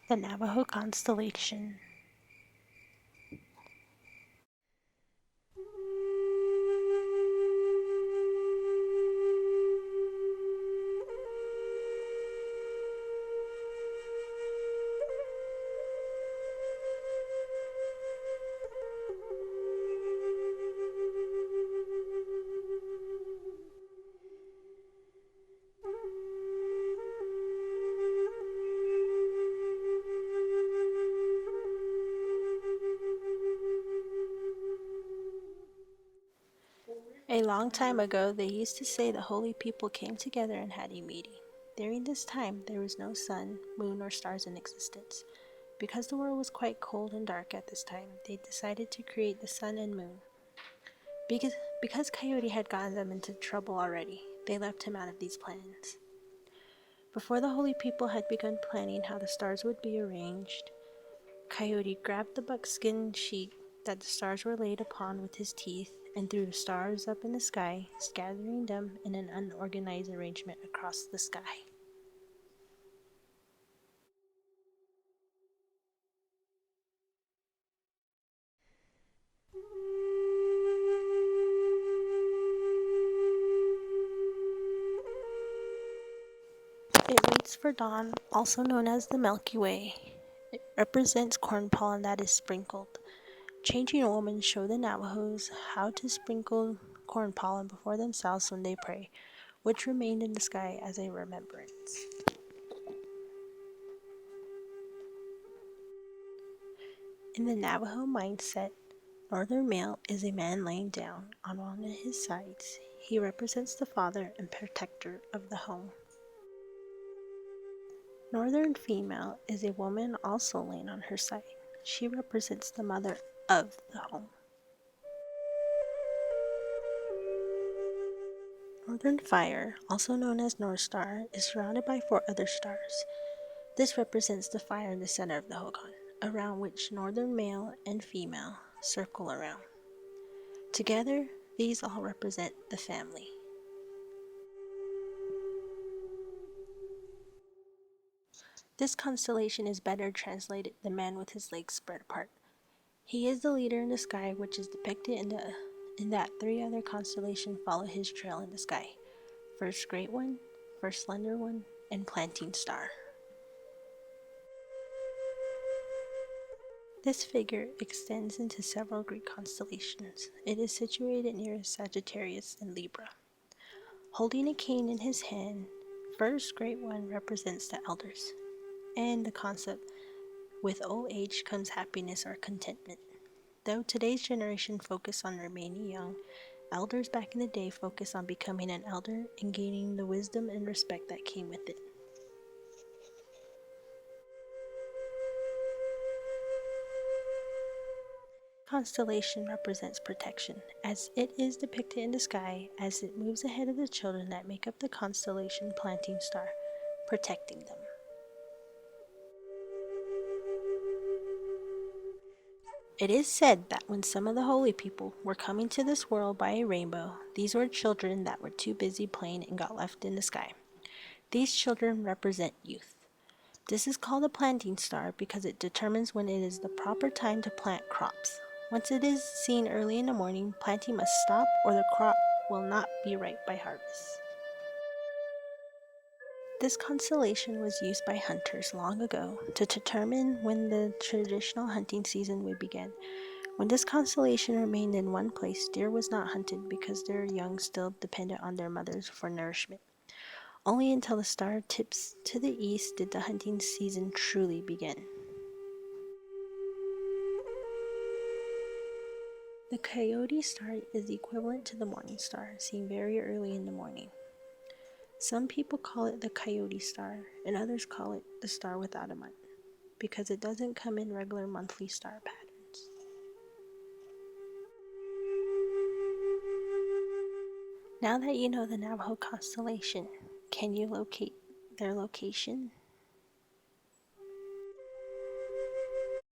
The Navajo Constellation. A long time ago, they used to say the holy people came together and had a meeting. During this time, there was no sun, moon, or stars in existence. Because the world was quite cold and dark at this time, they decided to create the sun and moon. Because Coyote had gotten them into trouble already, they left him out of these plans. Before the holy people had begun planning how the stars would be arranged, Coyote grabbed the buckskin sheet that the stars were laid upon with his teeth and threw the stars up in the sky, scattering them in an unorganized arrangement across the sky. It waits for dawn, also known as the Milky Way. It represents corn pollen that is sprinkled. Changing Women show the Navajos how to sprinkle corn pollen before themselves when they pray, which remained in the sky as a remembrance. In the Navajo mindset, Northern Male is a man laying down on one of his sides. He represents the father and protector of the home. Northern Female is a woman also laying on her side. She represents the mother of the home. Northern Fire, also known as North Star, is surrounded by 4 other stars. This represents the fire in the center of the hogan, around which Northern Male and Female circle around. Together, these all represent the family. This constellation is better translated the man with his legs spread apart. He is the leader in the sky, which is depicted in that 3 other constellations follow his trail in the sky. First Great One, First Slender One, and Planting Star. This figure extends into several Greek constellations. It is situated near Sagittarius and Libra. Holding a cane in his hand, First Great One represents the elders, and the concept with old age comes happiness or contentment. Though today's generation focus on remaining young, elders back in the day focus on becoming an elder and gaining the wisdom and respect that came with it. Constellation represents protection, as it is depicted in the sky as it moves ahead of the children that make up the constellation Planting Star, protecting them. It is said that when some of the holy people were coming to this world by a rainbow, these were children that were too busy playing and got left in the sky. These children represent youth. This is called a planting star because it determines when it is the proper time to plant crops. Once it is seen early in the morning, planting must stop or the crop will not be ripe by harvest. This constellation was used by hunters long ago to determine when the traditional hunting season would begin. When this constellation remained in one place, deer was not hunted because their young still depended on their mothers for nourishment. Only until the star tips to the east did the hunting season truly begin. The Coyote star is equivalent to the morning star, seen very early in the morning. Some people call it the Coyote star, and others call it the star without a month, because it doesn't come in regular monthly star patterns. Now that you know the Navajo constellation, can you locate their location?